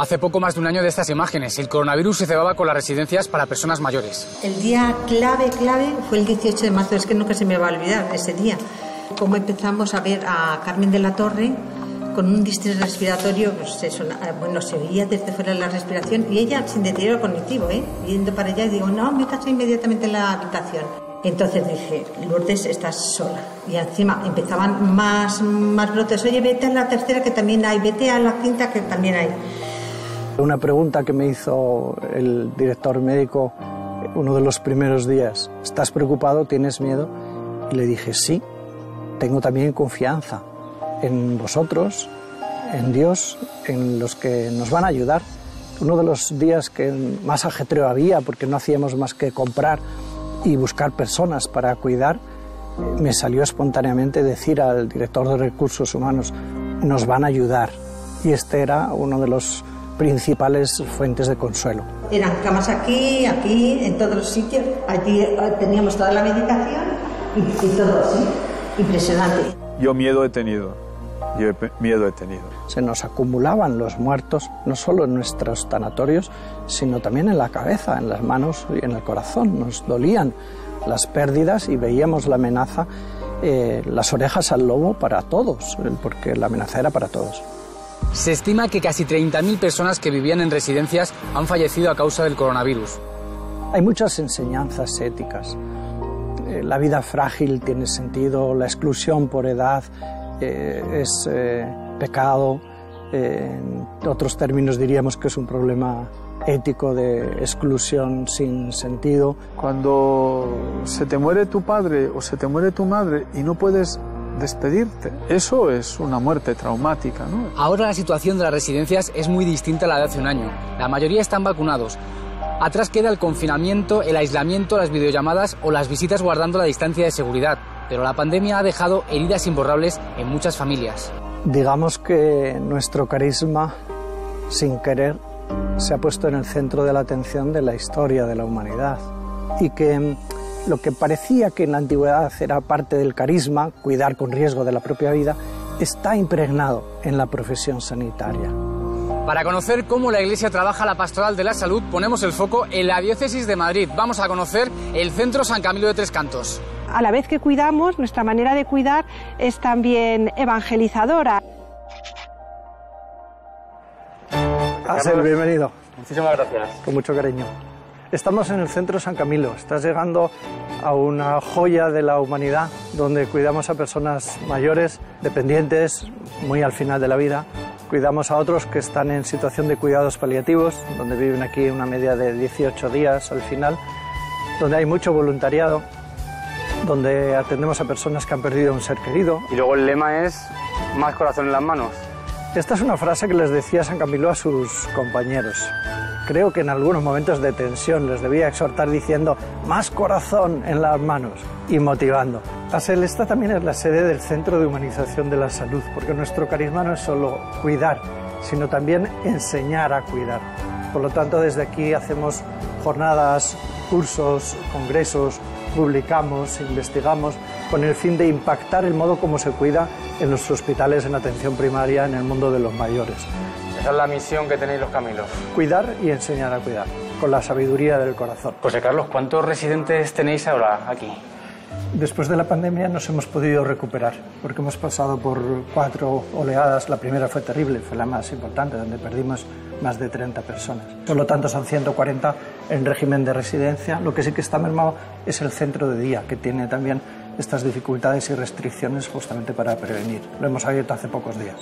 Hace poco más de un año de estas imágenes, el coronavirus se cebaba con las residencias para personas mayores. El día clave fue el 18 de marzo, es que nunca se me va a olvidar ese día. Como empezamos a ver a Carmen de la Torre con un distrés respiratorio, pues se oía desde fuera la respiración y ella sin deterioro cognitivo, yendo para allá y digo, no, métase inmediatamente en la habitación. Entonces dije, Lourdes, estás sola. Y encima empezaban más brotes. Oye, vete a la tercera que también hay, vete a la quinta que también hay. Una pregunta que me hizo el director médico uno de los primeros días, ¿estás preocupado? ¿Tienes miedo? Y le dije, sí, tengo también confianza en vosotros, en Dios, en los que nos van a ayudar. Uno de los días que más ajetreo había, porque no hacíamos más que comprar y buscar personas para cuidar, me salió espontáneamente decir al director de Recursos Humanos, nos van a ayudar. Y este era uno de los principales fuentes de consuelo. Eran camas aquí, en todos los sitios. Allí teníamos toda la medicación y todo así. Impresionante. Yo miedo he tenido. Se nos acumulaban los muertos, no solo en nuestros tanatorios, sino también en la cabeza, en las manos y en el corazón. Nos dolían las pérdidas y veíamos la amenaza, las orejas al lobo para todos, porque la amenaza era para todos. Se estima que casi 30.000 personas que vivían en residencias han fallecido a causa del coronavirus. Hay muchas enseñanzas éticas. La vida frágil tiene sentido, la exclusión por edad es pecado. En otros términos diríamos que es un problema ético de exclusión sin sentido. Cuando se te muere tu padre o se te muere tu madre y no puedes despedirte, eso es una muerte traumática, ¿no? Ahora la situación de las residencias es muy distinta a la de hace un año. La mayoría están vacunados. Atrás queda el confinamiento, el aislamiento, las videollamadas o las visitas guardando la distancia de seguridad. Pero la pandemia ha dejado heridas imborrables en muchas familias. Digamos que nuestro carisma, sin querer, se ha puesto en el centro de la atención de la historia de la humanidad. Y que lo que parecía que en la antigüedad era parte del carisma, cuidar con riesgo de la propia vida, está impregnado en la profesión sanitaria. Para conocer cómo la Iglesia trabaja la pastoral de la salud, ponemos el foco en la Diócesis de Madrid. Vamos a conocer el Centro San Camilo de Tres Cantos. A la vez que cuidamos, nuestra manera de cuidar es también evangelizadora. Axel, bienvenido. Muchísimas gracias. Con mucho cariño. Estamos en el Centro San Camilo. Estás llegando a una joya de la humanidad donde cuidamos a personas mayores, dependientes, muy al final de la vida. Cuidamos a otros que están en situación de cuidados paliativos, donde viven aquí una media de 18 días al final, donde hay mucho voluntariado, donde atendemos a personas que han perdido un ser querido. Y luego el lema es más corazón en las manos. Esta es una frase que les decía San Camilo a sus compañeros. Creo que en algunos momentos de tensión les debía exhortar diciendo más corazón en las manos y motivando. Axel, esta también es la sede del Centro de Humanización de la Salud, porque nuestro carisma no es solo cuidar, sino también enseñar a cuidar. Por lo tanto, desde aquí hacemos jornadas, cursos, congresos, publicamos, investigamos, con el fin de impactar el modo como se cuida en los hospitales, en atención primaria, en el mundo de los mayores. Esa es la misión que tenéis los Camilos. Cuidar y enseñar a cuidar, con la sabiduría del corazón. José Carlos, ¿cuántos residentes tenéis ahora aquí? Después de la pandemia nos hemos podido recuperar, porque hemos pasado por 4 oleadas. La primera fue terrible, fue la más importante, donde perdimos más de 30 personas. Por lo tanto, son 140 en régimen de residencia. Lo que sí que está mermado es el centro de día, que tiene también estas dificultades y restricciones justamente para prevenir. Lo hemos abierto hace pocos días.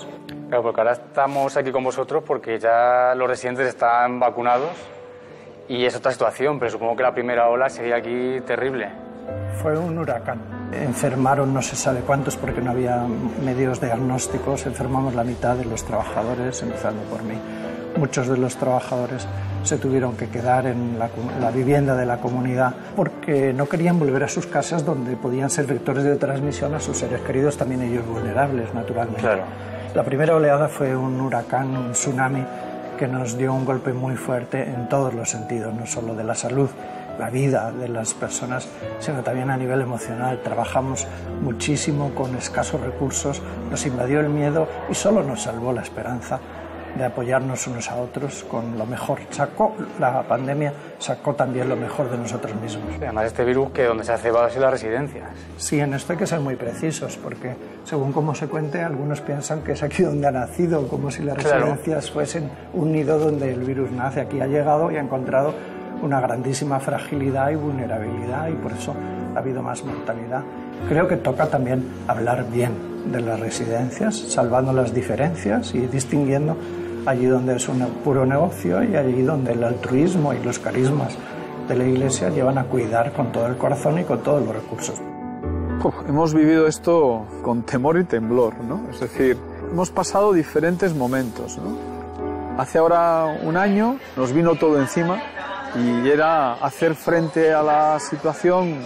Claro, porque ahora estamos aquí con vosotros porque ya los residentes están vacunados y es otra situación, pero supongo que la primera ola sería aquí terrible. Fue un huracán. Enfermaron no se sabe cuántos porque no había medios diagnósticos. Enfermamos la mitad de los trabajadores, empezando por mí. Muchos de los trabajadores se tuvieron que quedar en la vivienda de la comunidad porque no querían volver a sus casas donde podían ser vectores de transmisión a sus seres queridos, también ellos vulnerables, naturalmente. Claro. La primera oleada fue un huracán, un tsunami, que nos dio un golpe muy fuerte en todos los sentidos, no solo de la salud, la vida de las personas, sino también a nivel emocional. Trabajamos muchísimo con escasos recursos, nos invadió el miedo y solo nos salvó la esperanza de apoyarnos unos a otros con lo mejor. La pandemia sacó también lo mejor de nosotros mismos. Además, este virus que donde se ha cebado es en las residencias. Sí, en esto hay que ser muy precisos, porque según cómo se cuente, algunos piensan que es aquí donde ha nacido, como si las residencias fuesen un nido donde el virus nace. Aquí ha llegado y ha encontrado una grandísima fragilidad y vulnerabilidad, y por eso ha habido más mortalidad. Creo que toca también hablar bien de las residencias, salvando las diferencias y distinguiendo allí donde es un puro negocio y allí donde el altruismo y los carismas de la Iglesia llevan a cuidar con todo el corazón y con todos los recursos. Hemos vivido esto con temor y temblor, ¿no? Es decir, hemos pasado diferentes momentos, ¿no? Hace ahora un año nos vino todo encima y era hacer frente a la situación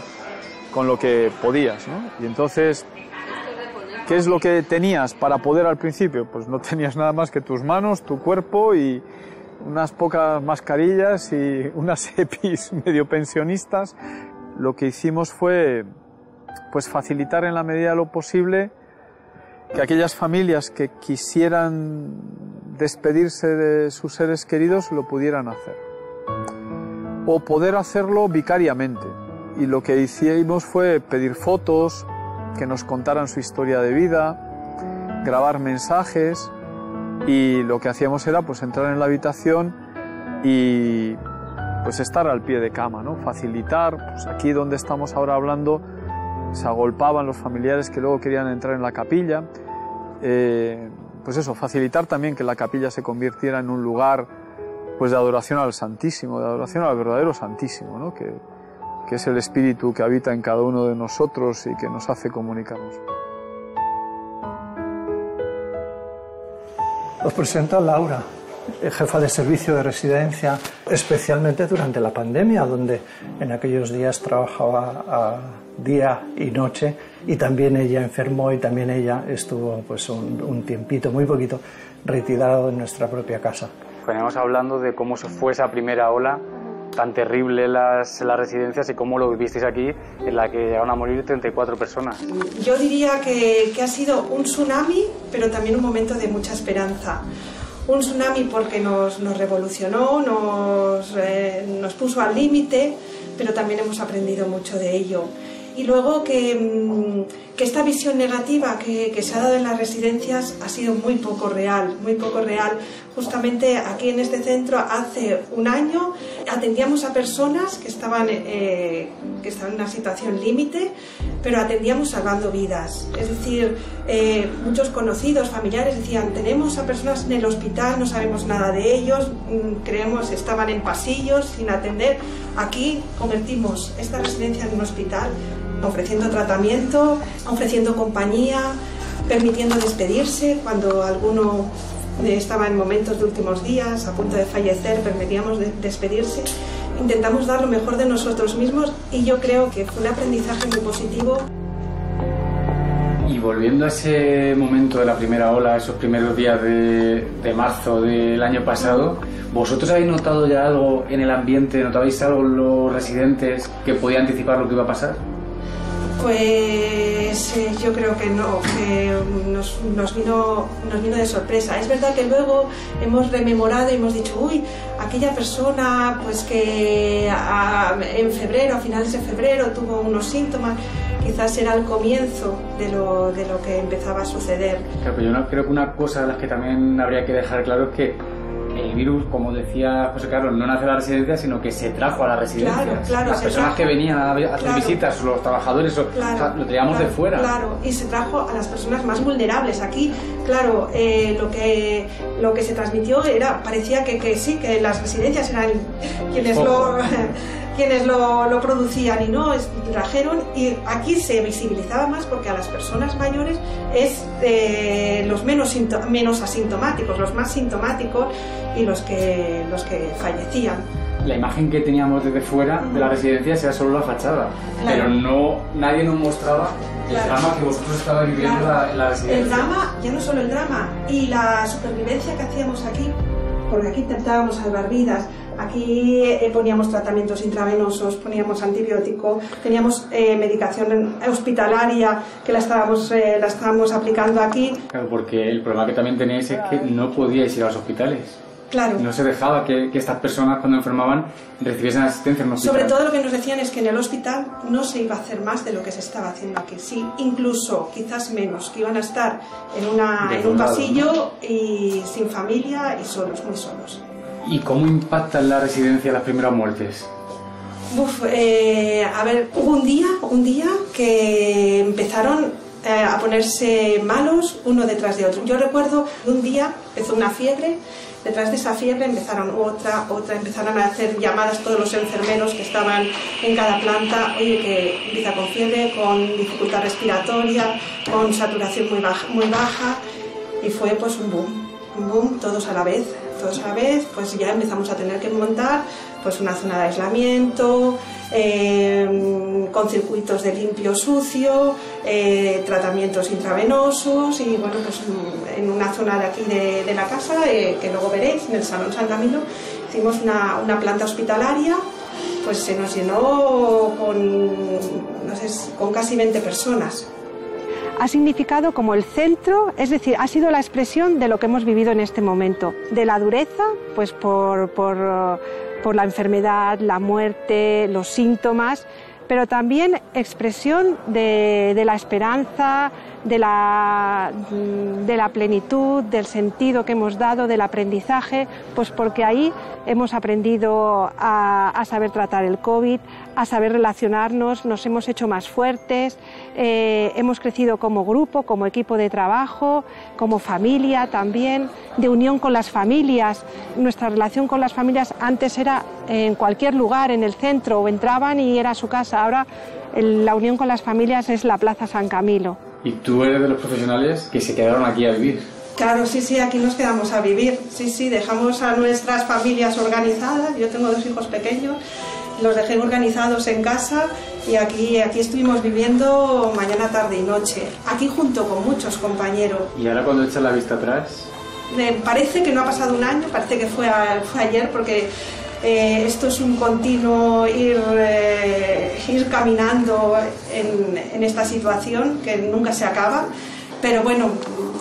con lo que podías, ¿no? Y entonces, ¿qué es lo que tenías para poder al principio? Pues no tenías nada más que tus manos, tu cuerpo y unas pocas mascarillas y unas EPIs medio pensionistas. Lo que hicimos fue pues facilitar en la medida de lo posible que aquellas familias que quisieran despedirse de sus seres queridos lo pudieran hacer, o poder hacerlo vicariamente. Y lo que hicimos fue pedir fotos, que nos contaran su historia de vida, grabar mensajes, y lo que hacíamos era pues entrar en la habitación y pues estar al pie de cama, ¿no? Facilitar, pues aquí donde estamos ahora hablando se agolpaban los familiares que luego querían entrar en la capilla, pues eso, facilitar también que la capilla se convirtiera en un lugar pues de adoración al Santísimo, de adoración al verdadero Santísimo, ¿no? Que es el Espíritu que habita en cada uno de nosotros y que nos hace comunicarnos. Os presento a Laura, jefa de servicio de residencia, especialmente durante la pandemia, donde en aquellos días trabajaba día y noche, y también ella enfermó y también ella estuvo pues un tiempito, muy poquito, retirado en nuestra propia casa. Veníamos hablando de cómo se fue esa primera ola tan terrible en las residencias y cómo lo vivisteis aquí, en la que llegaron a morir 34 personas. Yo diría que ha sido un tsunami, pero también un momento de mucha esperanza. Un tsunami porque nos revolucionó, nos puso al límite, pero también hemos aprendido mucho de ello. Y luego que esta visión negativa que se ha dado en las residencias ha sido muy poco real, muy poco real. Justamente aquí en este centro hace un año atendíamos a personas que estaban en una situación límite, pero atendíamos salvando vidas. Es decir, muchos conocidos, familiares decían, tenemos a personas en el hospital, no sabemos nada de ellos, creemos estaban en pasillos sin atender. Aquí convertimos esta residencia en un hospital, ofreciendo tratamiento, ofreciendo compañía, permitiendo despedirse cuando alguno estaba en momentos de últimos días, a punto de fallecer, permitíamos despedirse. Intentamos dar lo mejor de nosotros mismos y yo creo que fue un aprendizaje muy positivo. Y volviendo a ese momento de la primera ola, esos primeros días de marzo del año pasado, ¿vosotros habéis notado ya algo en el ambiente, notabais algo en los residentes que podía anticipar lo que iba a pasar? Pues yo creo que no, que nos vino de sorpresa. Es verdad que luego hemos rememorado y hemos dicho, uy, aquella persona pues que en febrero, a finales de febrero, tuvo unos síntomas, quizás era el comienzo de lo que empezaba a suceder. Claro, pero yo creo que una cosa de las que también habría que dejar claro es que el virus, como decía José Carlos, no nace a la residencia, sino que se trajo a la residencia. Claro, las personas que venían a hacer visitas, los trabajadores, o sea, lo traíamos de fuera. Claro, y se trajo a las personas más vulnerables. Aquí, claro, lo que se transmitió parecía que sí, que las residencias eran quienes lo producían y no trajeron, y aquí se visibilizaba más porque a las personas mayores es los menos asintomáticos, los más sintomáticos y los que fallecían. La imagen que teníamos desde fuera de la residencia era solo la fachada, pero nadie nos mostraba el drama que vosotros estabais viviendo en la residencia. El drama, ya no solo el drama, y la supervivencia que hacíamos aquí. porque aquí intentábamos salvar vidas. Aquí poníamos tratamientos intravenosos, poníamos antibiótico, teníamos medicación hospitalaria que la estábamos aplicando aquí. Claro, porque el problema que también teníais es que no podíais ir a los hospitales. Claro. No se dejaba que estas personas cuando enfermaban recibiesen asistencia en un hospital. Sobre todo lo que nos decían es que en el hospital no se iba a hacer más de lo que se estaba haciendo aquí. Sí, incluso quizás menos, que iban a estar en un pasillo, ¿no? Y sin familia y solos, muy solos. ¿Y cómo impacta en la residencia las primeras muertes? A ver, hubo un día que empezaron a ponerse malos uno detrás de otro. Yo recuerdo un día empezó una fiebre. Detrás de esa fiebre empezaron empezaron a hacer llamadas todos los enfermeros que estaban en cada planta, oye, que empieza con fiebre, con dificultad respiratoria, con saturación muy baja, y fue pues un boom, todos a la vez, pues ya empezamos a tener que montar pues una zona de aislamiento, con circuitos de limpio sucio, tratamientos intravenosos y bueno, pues en una zona de aquí de la casa, que luego veréis, en el Salón San Camilo, hicimos una planta hospitalaria, pues se nos llenó con casi 20 personas. Ha significado como el centro, es decir, ha sido la expresión de lo que hemos vivido en este momento, de la dureza, pues por la enfermedad, la muerte, los síntomas, pero también expresión de la esperanza, de la plenitud, del sentido que hemos dado, del aprendizaje, pues porque ahí hemos aprendido a saber tratar el COVID, a saber relacionarnos, nos hemos hecho más fuertes, hemos crecido como grupo, como equipo de trabajo, como familia también, de unión con las familias. Nuestra relación con las familias antes era en cualquier lugar, en el centro, o entraban y era su casa. Ahora la unión con las familias es la Plaza San Camilo. ¿Y tú eres de los profesionales que se quedaron aquí a vivir? Claro, sí, aquí nos quedamos a vivir. Sí, dejamos a nuestras familias organizadas. Yo tengo 2 hijos pequeños, los dejé organizados en casa y aquí estuvimos viviendo mañana, tarde y noche. Aquí junto con muchos compañeros. ¿Y ahora cuando echas la vista atrás? Parece que no ha pasado un año, parece que fue ayer, porque esto es un continuo ir caminando en esta situación que nunca se acaba, pero bueno,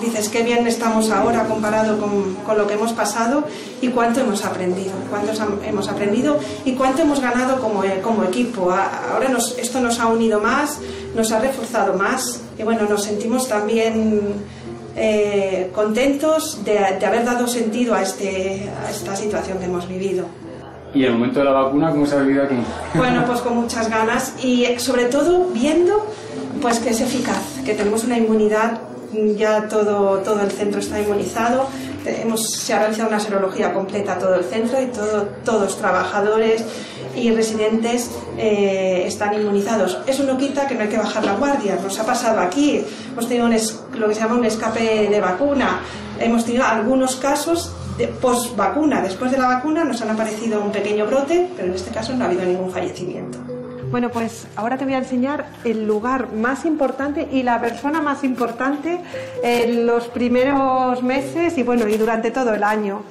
dices qué bien estamos ahora comparado con lo que hemos pasado y cuánto hemos aprendido y cuánto hemos ganado como equipo. Ahora esto nos ha unido más, nos ha reforzado más y bueno, nos sentimos también contentos de haber dado sentido a esta situación que hemos vivido. ¿Y el momento de la vacuna cómo se ha vivido aquí? Bueno, pues con muchas ganas y sobre todo viendo pues que es eficaz, que tenemos una inmunidad, ya todo el centro está inmunizado, se ha realizado una serología completa a todo el centro y todos los trabajadores y residentes están inmunizados. Eso no quita que no hay que bajar la guardia, nos ha pasado aquí, hemos tenido lo que se llama un escape de vacuna, hemos tenido algunos casos de post-vacuna. Después de la vacuna nos han aparecido un pequeño brote, pero en este caso no ha habido ningún fallecimiento. Bueno, pues ahora te voy a enseñar el lugar más importante y la persona más importante en los primeros meses y bueno, y durante todo el año.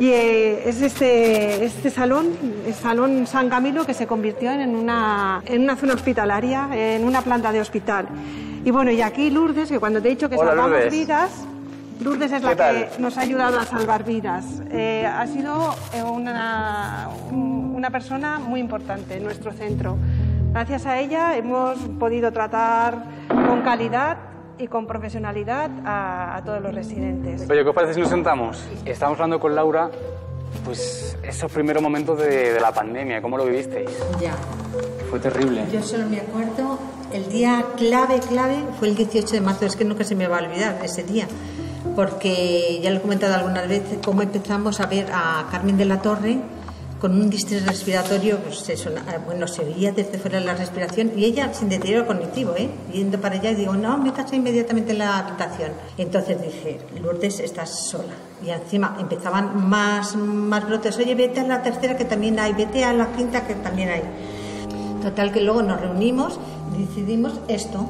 Y es este salón, el Salón San Camilo, que se convirtió en una zona hospitalaria, en una planta de hospital. Y bueno, y aquí Lourdes, que cuando te he dicho que salvamos vidas, Lourdes es la que nos ha ayudado a salvar vidas. Ha sido una persona muy importante en nuestro centro. Gracias a ella hemos podido tratar con calidad y con profesionalidad a todos los residentes. Oye, ¿qué os parece si nos sentamos? Estábamos hablando con Laura, pues esos primeros momentos de la pandemia, ¿cómo lo vivisteis? Ya. Fue terrible. Yo solo me acuerdo, el día clave fue el 18 de marzo, es que nunca se me va a olvidar ese día, porque ya lo he comentado algunas veces, cómo empezamos a ver a Carmen de la Torre con un distrés respiratorio, pues se oía desde fuera de la respiración y ella sin deterioro cognitivo, yendo para allá y digo, no, métase inmediatamente en la habitación. Entonces dije, Lourdes, estás sola. Y encima empezaban más brotes, oye, vete a la tercera que también hay, vete a la quinta que también hay. Total que luego nos reunimos y decidimos esto.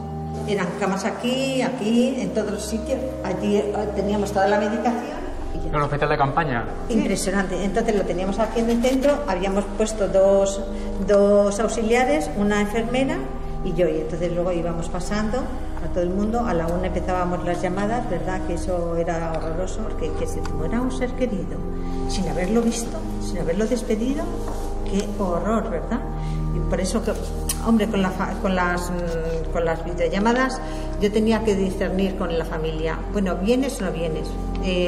Eran camas aquí, en todos los sitios. Allí teníamos toda la medicación capilla. ¿En el hospital de campaña? Impresionante. Entonces lo teníamos aquí en el centro, habíamos puesto dos auxiliares, una enfermera y yo, y entonces luego íbamos pasando a todo el mundo, a la 1 empezábamos las llamadas, ¿verdad? Que eso era horroroso, porque que se te muera un ser querido sin haberlo visto, sin haberlo despedido, qué horror, ¿verdad? Y por eso que, hombre, con las videollamadas yo tenía que discernir con la familia, bueno, ¿vienes o no vienes?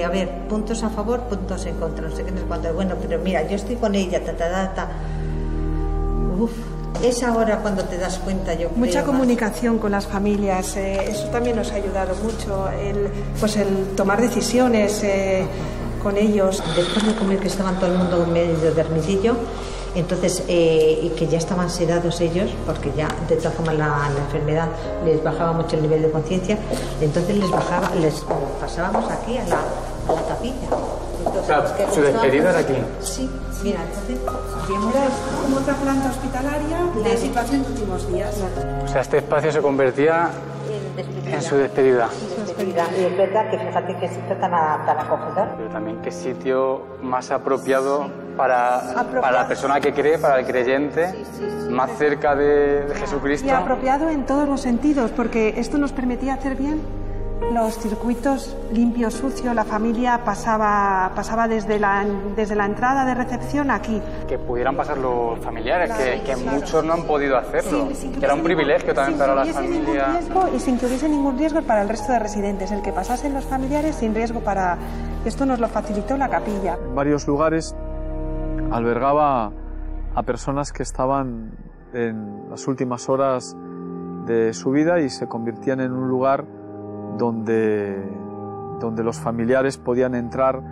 A ver, puntos a favor, puntos en contra, no sé qué, no sé cuánto. Bueno, pero mira, yo estoy con ella, Uf, es ahora cuando te das cuenta, yo creo. Mucha comunicación con las familias, eso también nos ha ayudado mucho, el tomar decisiones con ellos. Después de comer, que estaban todo el mundo medio dormidillo, entonces, y que ya estaban sedados ellos, porque ya de todas formas la enfermedad les bajaba mucho el nivel de conciencia, entonces les pasábamos aquí a la capilla. Entonces, o sea, su despedida era aquí. Sí, mira, entonces Era como otra planta hospitalaria de situación de últimos días. O sea, este espacio se convertía en su despedida. Y es verdad que fíjate qué sitio tan acogedor. Pero también qué sitio más apropiado para la persona que cree, para el creyente, más cerca de Jesucristo. Y apropiado en todos los sentidos, porque esto nos permitía hacer bien los circuitos limpio, sucio. La familia pasaba desde la entrada de recepción aquí. Que pudieran pasar los familiares, que muchos no han podido hacerlo. Que era un privilegio también para las familias. Y sin que hubiese ningún riesgo para el resto de residentes. El que pasasen los familiares sin riesgo para... Esto nos lo facilitó la capilla. En varios lugares albergaba a personas que estaban en las últimas horas de su vida y se convertían en un lugar donde los familiares podían entrar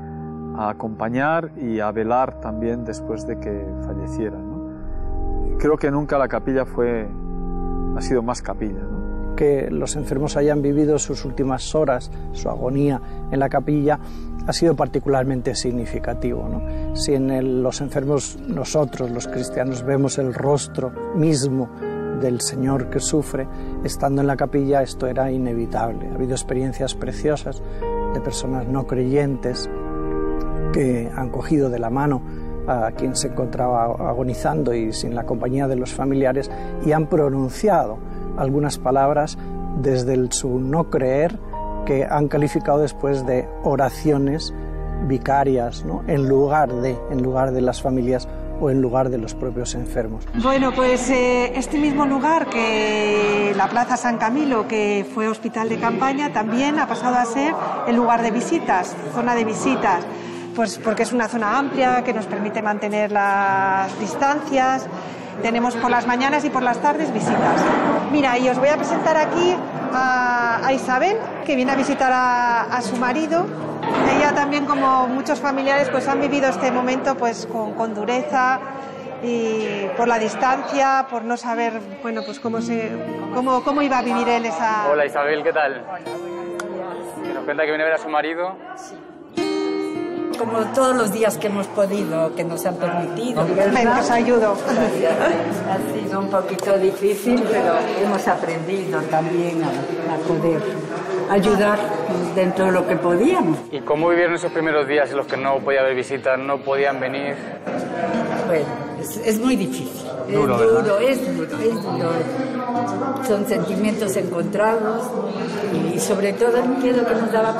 a acompañar y a velar también después de que fallecieran, ¿no? Creo que nunca la capilla ha sido más capilla, ¿no? Que los enfermos hayan vivido sus últimas horas, su agonía en la capilla, ha sido particularmente significativo, ¿no? Si en los enfermos nosotros, los cristianos, vemos el rostro mismo del Señor que sufre, estando en la capilla esto era inevitable. Ha habido experiencias preciosas de personas no creyentes que han cogido de la mano a quien se encontraba agonizando y sin la compañía de los familiares y han pronunciado algunas palabras desde su no creer que han calificado después de oraciones vicarias, ¿no? en lugar de las familias o en lugar de los propios enfermos. Bueno, pues este mismo lugar, que la Plaza San Camilo, que fue hospital de campaña, también ha pasado a ser el lugar de visitas, zona de visitas, pues porque es una zona amplia que nos permite mantener las distancias. Tenemos por las mañanas y por las tardes visitas. Mira, y os voy a presentar aquí a Isabel, que viene a visitar a su marido. Ella también, como muchos familiares, pues han vivido este momento pues con dureza y por la distancia, por no saber, bueno, pues cómo iba a vivir él esa... Hola Isabel, ¿qué tal? Que nos cuenta que viene a ver a su marido. Como todos los días que hemos podido, que nos han permitido. Venga, os ayudo. Ha sido un poquito difícil, pero hemos aprendido también a poder ayudar dentro de lo que podíamos. ¿Y cómo vivieron esos primeros días en los que no podía haber visitas, no podían venir? Bueno, es muy difícil. Duro, es duro. Son sentimientos encontrados y sobre todo el miedo que nos daba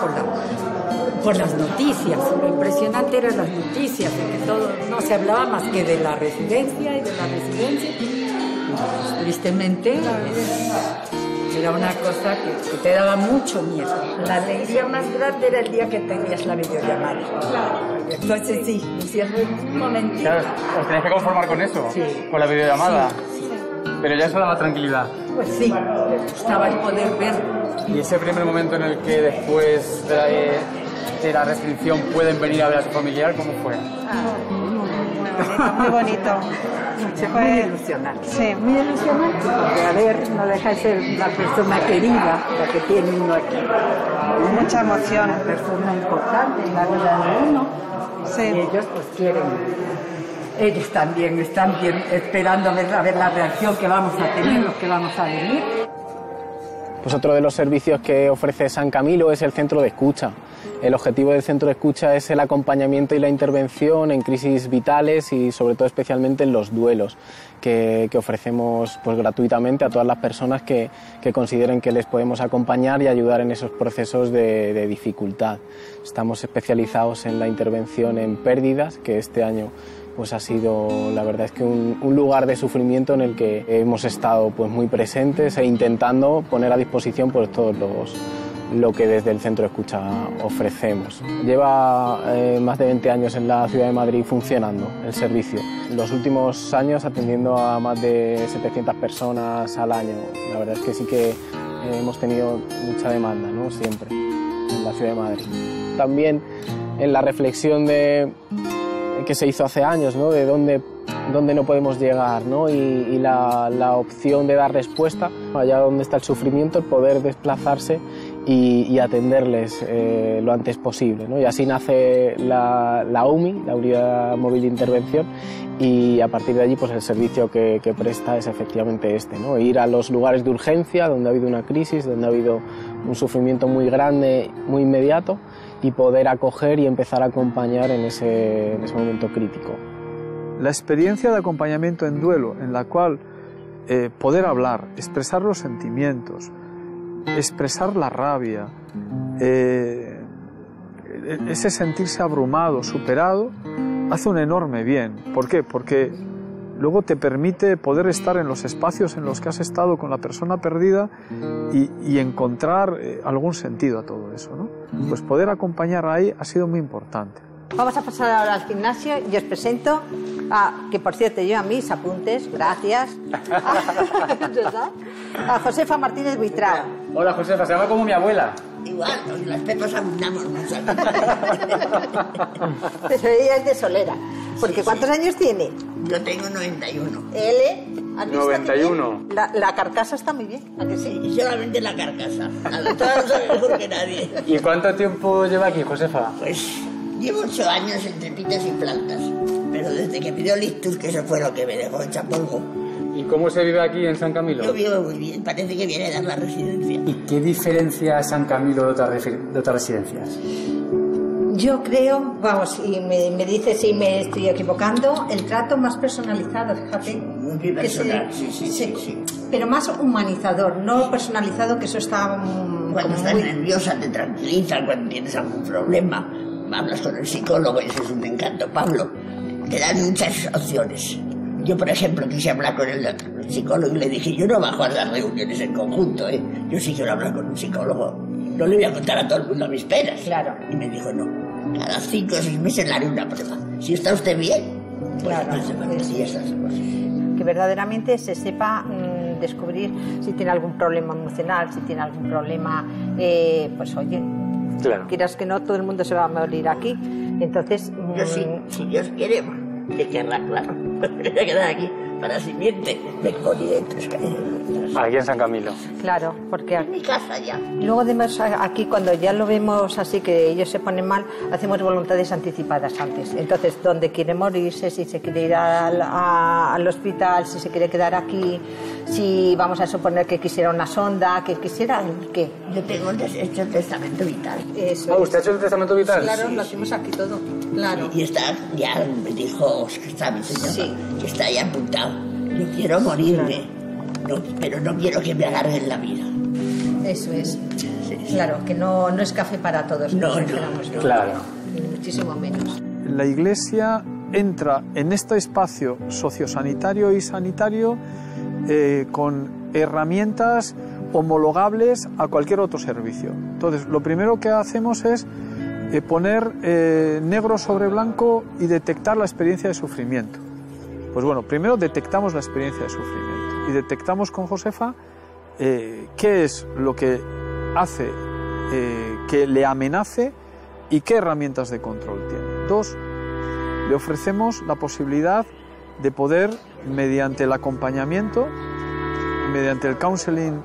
por las noticias. Lo impresionante eran las noticias, porque todo no se hablaba más que de la residencia y de la residencia. Y, tristemente era una cosa que te daba mucho miedo. La alegría más grande era el día que tenías la videollamada. Entonces sí, decías, un momentito. Claro, os tenéis que conformar con eso, sí, con la videollamada. Sí. Pero ya eso daba tranquilidad. Pues sí, me gustaba el poder ver. Y ese primer momento en el que después de la restricción pueden venir a ver a su familiar, ¿cómo fue? Muy bonito. Muy ilusionante. Sí. Muy ilusionante, porque a ver, no deja de ser la persona querida, la que tiene uno aquí. Mucha emoción. Una persona importante en la vida de uno. Sí. Y ellos pues quieren. Ellos también están bien esperando a ver la reacción que vamos a tener, los que vamos a venir. Pues otro de los servicios que ofrece San Camilo es el centro de escucha. El objetivo del centro de escucha es el acompañamiento y la intervención en crisis vitales y sobre todo especialmente en los duelos que ofrecemos pues, gratuitamente a todas las personas que consideren que les podemos acompañar y ayudar en esos procesos de dificultad. Estamos especializados en la intervención en pérdidas, que este año pues ha sido, la verdad es que un lugar de sufrimiento en el que hemos estado pues muy presentes e intentando poner a disposición pues todos lo que desde el centro de escucha ofrecemos. Lleva más de 20 años en la ciudad de Madrid funcionando el servicio. En los últimos años atendiendo a más de 700 personas al año. La verdad es que sí que hemos tenido mucha demanda, ¿no? Siempre en la ciudad de Madrid. También en la reflexión que se hizo hace años, ¿no? De dónde no podemos llegar, ¿no? Y la opción de dar respuesta allá donde está el sufrimiento, el poder desplazarse y atenderles lo antes posible, ¿no? Y así nace la UMI, la Unidad Móvil de Intervención, y a partir de allí pues el servicio que presta es efectivamente este, ¿no? Ir a los lugares de urgencia donde ha habido una crisis, donde ha habido un sufrimiento muy grande, muy inmediato, y poder acoger y empezar a acompañar en ese momento crítico. La experiencia de acompañamiento en duelo, en la cual poder hablar, expresar los sentimientos, expresar la rabia, ese sentirse abrumado, superado, hace un enorme bien. ¿Por qué? Porque luego te permite poder estar en los espacios en los que has estado con la persona perdida y encontrar algún sentido a todo eso, ¿no? Pues poder acompañar ahí ha sido muy importante. Vamos a pasar ahora al gimnasio y os presento que por cierto yo a mis apuntes, gracias, a Josefa Martínez Buitrao. Hola Josefa, se llama como mi abuela. Igual, las pepas abundamos mucho. Pero ella es de Solera. Porque Sí, ¿cuántos años tiene? Yo tengo 91. ¿Has visto 91. La carcasa está muy bien, ¿a que sí? Y solamente la carcasa. La doctora lo sabe mejor que nadie. ¿Y cuánto tiempo lleva aquí, Josefa? Pues llevo 8 años entre pitas y plantas. Pero desde que pidió el ictus, que eso fue lo que me dejó hecha polvo. ¿Y cómo se vive aquí en San Camilo? Yo vivo muy bien, parece que viene a dar la residencia. ¿Y qué diferencia San Camilo de otras residencias? Yo creo, vamos, y me dice si me estoy equivocando, el trato más personalizado, fíjate. Muy personal, sí. Pero más humanizador, no personalizado, que eso está Cuando estás nerviosa te tranquiliza, cuando tienes algún problema, hablas con el psicólogo, eso es un encanto, Pablo. Te dan muchas opciones. Yo, por ejemplo, quise hablar con el psicólogo y le dije, yo no bajo a las reuniones en conjunto, Yo sí quiero hablar con un psicólogo. No le voy a contar a todo el mundo mis penas. Claro. Y me dijo, no, cada 5 o 6 meses le haré una prueba. Si está usted bien, pues claro, no se va a decir esas cosas. Que verdaderamente se sepa descubrir si tiene algún problema emocional, si tiene algún problema, pues oye, claro. Quieras que no, todo el mundo se va a morir aquí. Entonces... Yo sí, si Dios quiere, que querrá, claro. Voy a quedar aquí para simiente de colientes. Aquí en San Camilo. Claro, porque En mi casa ya. luego además aquí cuando ya lo vemos así que ellos se ponen mal, hacemos voluntades anticipadas antes. Entonces, donde quiere morirse, si se quiere ir al hospital, si se quiere quedar aquí, si vamos a suponer que quisiera una sonda, que quisiera ¿qué? Yo tengo hecho el testamento vital. Eso ¿Usted ha hecho el testamento vital? Claro, lo hacemos aquí todo. Claro. Y está, ya me dijo que está mi señora, Sí. que está ahí apuntado. Yo quiero morirme, no, pero no quiero que me alarguen la vida. Eso es. Claro, que no es café para todos. No, dijéramos, no. Claro. Ni muchísimo menos. La Iglesia entra en este espacio sociosanitario y sanitario con herramientas homologables a cualquier otro servicio. Entonces, lo primero que hacemos es poner negro sobre blanco y detectar la experiencia de sufrimiento. Pues bueno, primero detectamos la experiencia de sufrimiento y detectamos con Josefa qué es lo que hace que le amenace y qué herramientas de control tiene. 2, le ofrecemos la posibilidad de poder, mediante el acompañamiento, mediante el counseling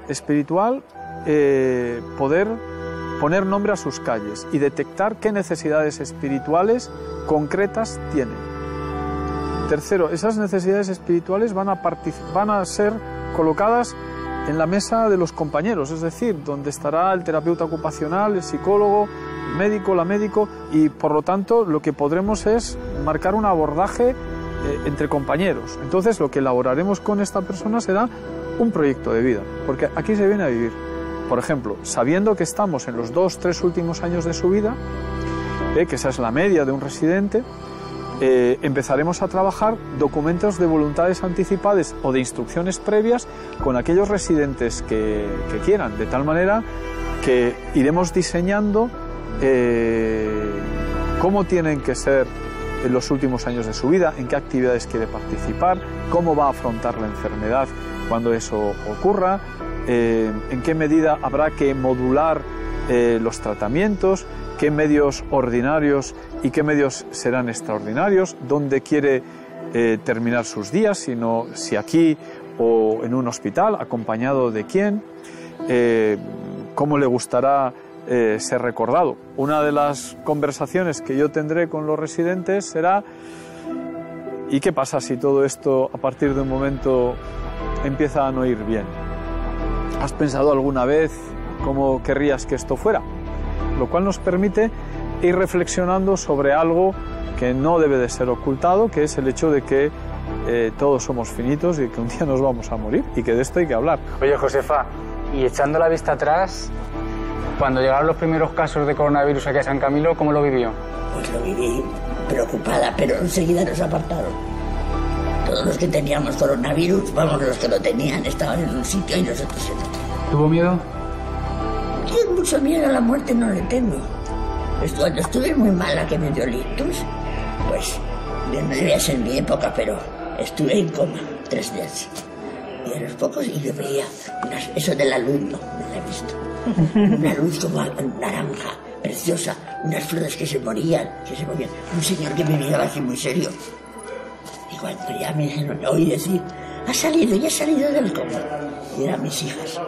espiritual, poder poner nombre a sus calles y detectar qué necesidades espirituales concretas tienen. 3, esas necesidades espirituales van a ser colocadas en la mesa de los compañeros, es decir, donde estará el terapeuta ocupacional, el psicólogo, el médico, la médico, y por lo tanto lo que podremos es marcar un abordaje entre compañeros. Entonces lo que elaboraremos con esta persona será un proyecto de vida, porque aquí se viene a vivir. Por ejemplo, sabiendo que estamos en los 2-3 últimos años de su vida, que esa es la media de un residente, empezaremos a trabajar documentos de voluntades anticipadas o de instrucciones previas con aquellos residentes que quieran, de tal manera que iremos diseñando cómo tienen que ser en los últimos años de su vida, en qué actividades quiere participar, cómo va a afrontar la enfermedad cuando eso ocurra, en qué medida habrá que modular los tratamientos, qué medios ordinarios y qué medios serán extraordinarios, dónde quiere terminar sus días, si aquí o en un hospital, acompañado de quién, cómo le gustará ser recordado. Una de las conversaciones que yo tendré con los residentes será: ¿y qué pasa si todo esto a partir de un momento empieza a no ir bien? ¿Has pensado alguna vez cómo querrías que esto fuera? Lo cual nos permite ir reflexionando sobre algo que no debe de ser ocultado, que es el hecho de que todos somos finitos y que un día nos vamos a morir, y que de esto hay que hablar. Oye, Josefa, y echando la vista atrás, cuando llegaron los primeros casos de coronavirus aquí a San Camilo, ¿cómo lo vivió? Pues lo viví preocupada, pero enseguida nos apartaron. Todos los que teníamos coronavirus, vamos, los que lo tenían, estaban en un sitio y nosotros en otro. ¿Tuvo miedo? Yo mucho miedo a la muerte no le tengo. Cuando estuve muy mala, que me dio el ictus, pues no debía ser mi época, pero estuve en coma 3 días. Y a los pocos, y yo veía eso de la luz, no la he visto. Una luz como naranja, preciosa, unas flores que se movían. Un señor que me miraba así muy serio. Y cuando ya me dijeron, oí decir, ya ha salido del coma. Y eran mis hijas.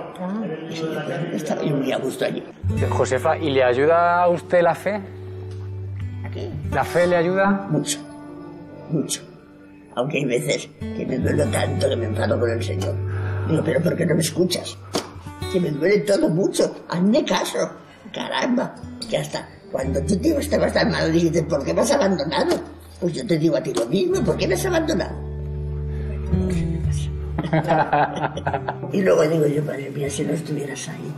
Y yo, pues, estaba yo muy a gusto allí. Josefa, ¿y le ayuda a usted la fe? ¿A qué? ¿La fe le ayuda? Mucho, mucho. Aunque hay veces que me duele tanto que me enfado con el Señor. Digo, pero ¿por qué no me escuchas? Que me duele todo mucho. Hazme caso. Caramba. Que hasta cuando tú te estabas tan mal y dices, ¿por qué me has abandonado? Pues yo te digo a ti lo mismo. ¿Por qué me has abandonado? Y luego digo yo, madre mía, si no estuvieras ahí,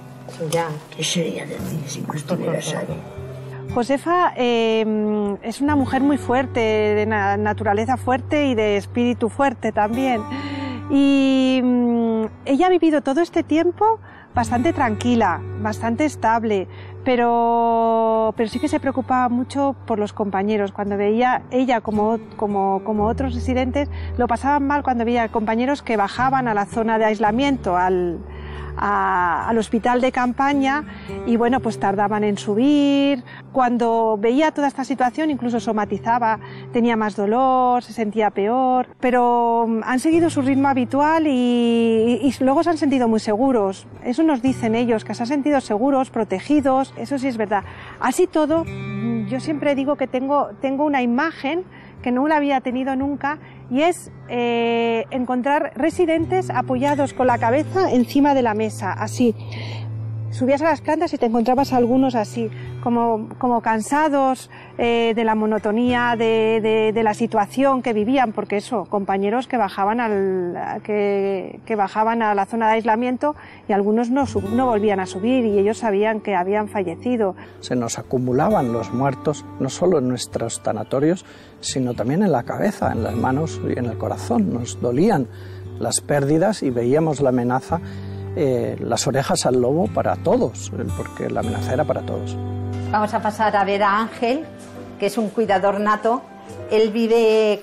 ¿qué sería de ti si no estuvieras ahí? Josefa es una mujer muy fuerte, de naturaleza fuerte y de espíritu fuerte también. Y ella ha vivido todo este tiempo bastante tranquila, bastante estable, pero sí que se preocupaba mucho por los compañeros. Cuando veía ella, como otros residentes, lo pasaban mal cuando veía compañeros que bajaban a la zona de aislamiento, al hospital de campaña, y bueno, pues tardaban en subir. Cuando veía toda esta situación incluso somatizaba, tenía más dolor, se sentía peor, pero han seguido su ritmo habitual y luego se han sentido muy seguros. Eso nos dicen ellos, que se han sentido seguros, protegidos, eso sí es verdad. Así todo, yo siempre digo que tengo una imagen que no la había tenido nunca, y es encontrar residentes apoyados con la cabeza encima de la mesa, así. Subías a las plantas y te encontrabas algunos así, como cansados de la monotonía, de la situación que vivían, porque eso, compañeros que bajaban a la zona de aislamiento, y algunos no volvían a subir, y ellos sabían que habían fallecido. Se nos acumulaban los muertos, no solo en nuestros tanatorios, sino también en la cabeza, en las manos y en el corazón. Nos dolían las pérdidas y veíamos la amenaza, las orejas al lobo para todos, porque la amenaza era para todos. Vamos a pasar a ver a Ángel, que es un cuidador nato. Él vive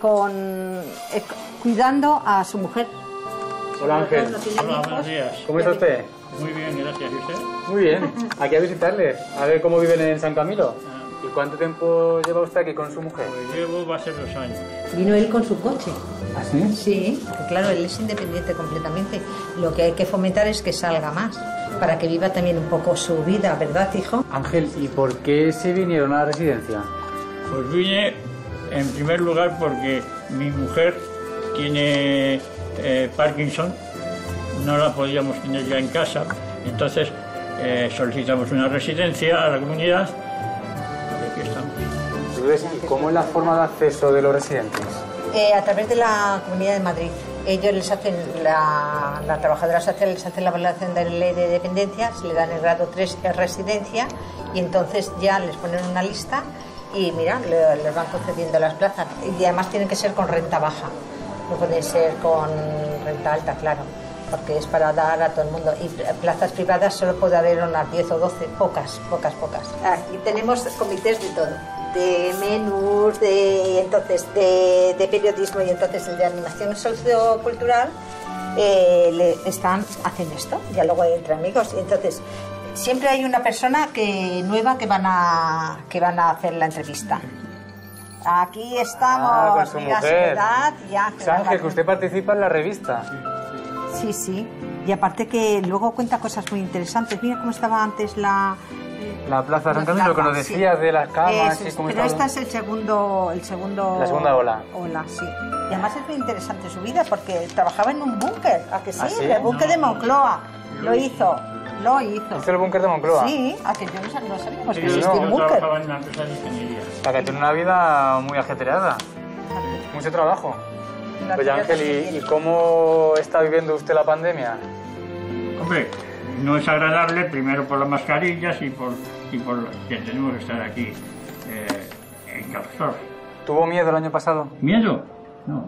cuidando a su mujer. Hola, Ángel. Hola, buenos días. ¿Cómo está usted? Muy bien, gracias. ¿Y usted? Muy bien. Aquí a visitarle, a ver cómo viven en San Camilo. ¿Y cuánto tiempo lleva usted aquí con su mujer? Pues va a ser 2 años. Vino él con su coche. ¿Ah, sí? Sí, porque claro, él es independiente completamente. Lo que hay que fomentar es que salga más, para que viva también un poco su vida, ¿verdad, hijo? Ángel, ¿y por qué se vinieron a la residencia? Pues vine, en primer lugar, porque mi mujer tiene Parkinson, no la podíamos tener ya en casa, entonces solicitamos una residencia a la comunidad y aquí estamos. Lourdes, ¿y cómo es la forma de acceso de los residentes? A través de la Comunidad de Madrid. Ellos les hacen, la trabajadora social les hace la evaluación de la ley de dependencia, se le dan el grado 3 en residencia y entonces ya les ponen una lista y mira, les van concediendo las plazas. Y además tienen que ser con renta baja, no pueden ser con renta alta, claro, porque es para dar a todo el mundo. Y plazas privadas solo puede haber unas 10 o 12, pocas. Aquí tenemos comités de todo, de menús, de periodismo, y entonces el de animación sociocultural hacen esto, ya luego entre amigos, y entonces siempre hay una persona nueva que van a hacer la entrevista. Aquí estamos, con su mira su mujer. edad, ya. Ángel, que usted participa en la revista. Sí, y aparte que luego cuenta cosas muy interesantes. Mira cómo estaba antes la Plaza San Camilo, lo que nos decías de las camas. Eso, pero esta es la segunda ola. Sí. Y además es muy interesante su vida porque trabajaba en un búnker, ¿a que sí? ¿Ah, sí? El búnker de Moncloa. Lo hizo. ¿Hizo el búnker de Moncloa? Sí, a que yo no sabíamos que Yo existía un búnker. trabajaba en una empresa de ingeniería. O sea, que tiene una vida muy ajetreada. Mucho trabajo. Oye, Ángel, ¿y cómo está viviendo usted la pandemia? Hombre, no es agradable, primero por las mascarillas y por que tenemos que estar aquí enclaustrados. ¿Tuvo miedo el año pasado? ¿Miedo? No.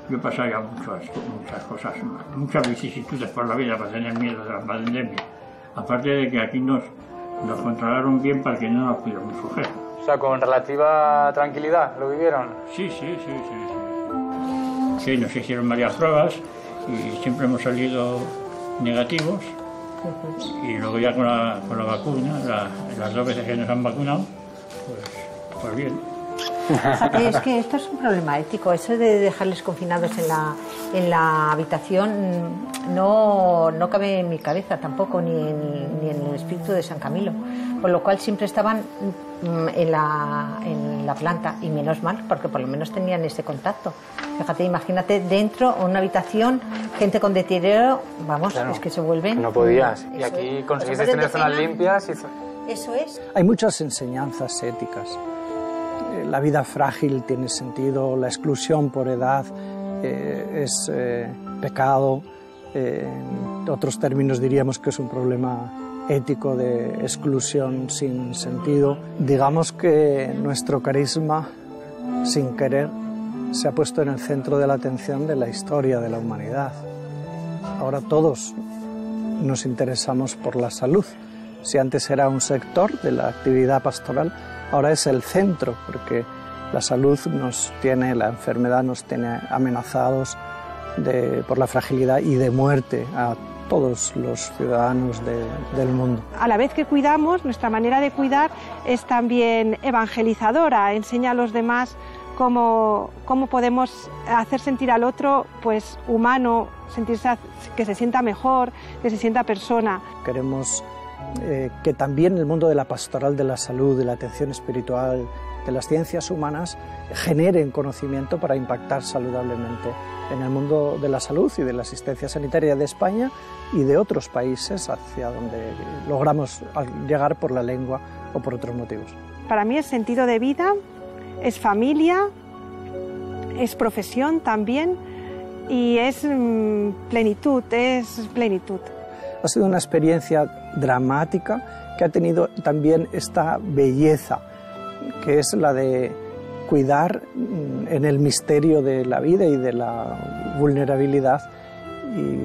Yo he pasado ya muchas cosas, muchas vicisitudes por la vida para tener miedo de la pandemia. Aparte de que aquí nos controlaron bien para que no nos pudiéramos coger. O sea, con relativa tranquilidad, ¿lo vivieron? Sí. Sí, nos hicieron varias pruebas y siempre hemos salido negativos. Y luego ya con la vacuna, las 2 veces que nos han vacunado, pues bien. Fíjate, es que esto es un problema ético, eso de dejarles confinados en la habitación no cabe en mi cabeza tampoco, ni en el espíritu de San Camilo, con lo cual siempre estaban en la planta, y menos mal, porque por lo menos tenían ese contacto. Fíjate, imagínate dentro, una habitación, gente con deterioro, vamos, claro, es que se vuelven... No podías, y aquí conseguiste tener zonas limpias y... Eso es. Hay muchas enseñanzas éticas. La vida frágil tiene sentido, la exclusión por edad es pecado, en otros términos diríamos que es un problema ético de exclusión sin sentido. Digamos que nuestro carisma, sin querer, se ha puesto en el centro de la atención de la historia de la humanidad. Ahora todos nos interesamos por la salud. Si antes era un sector de la actividad pastoral, ahora es el centro, porque la salud la enfermedad nos tiene amenazados por la fragilidad y de muerte a todos los ciudadanos del mundo. A la vez que cuidamos, nuestra manera de cuidar es también evangelizadora, enseña a los demás cómo podemos hacer sentir al otro pues humano, que se sienta mejor, que se sienta persona. Queremos que también el mundo de la pastoral de la salud, de la atención espiritual, de las ciencias humanas generen conocimiento para impactar saludablemente en el mundo de la salud y de la asistencia sanitaria de España y de otros países hacia donde logramos llegar por la lengua o por otros motivos. Para mí es sentido de vida, es familia, es profesión también y es plenitud, Ha sido una experiencia dramática que ha tenido también esta belleza, que es la de cuidar en el misterio de la vida y de la vulnerabilidad, y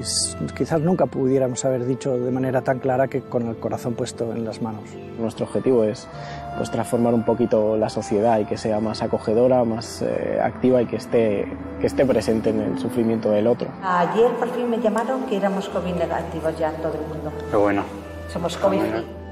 quizás nunca pudiéramos haber dicho de manera tan clara que con el corazón puesto en las manos. Nuestro objetivo es transformar un poquito la sociedad y que sea más acogedora, más activa y que esté presente en el sufrimiento del otro. Ayer por fin me llamaron que éramos COVID negativos ya en todo el mundo. Qué bueno. Somos COVID free.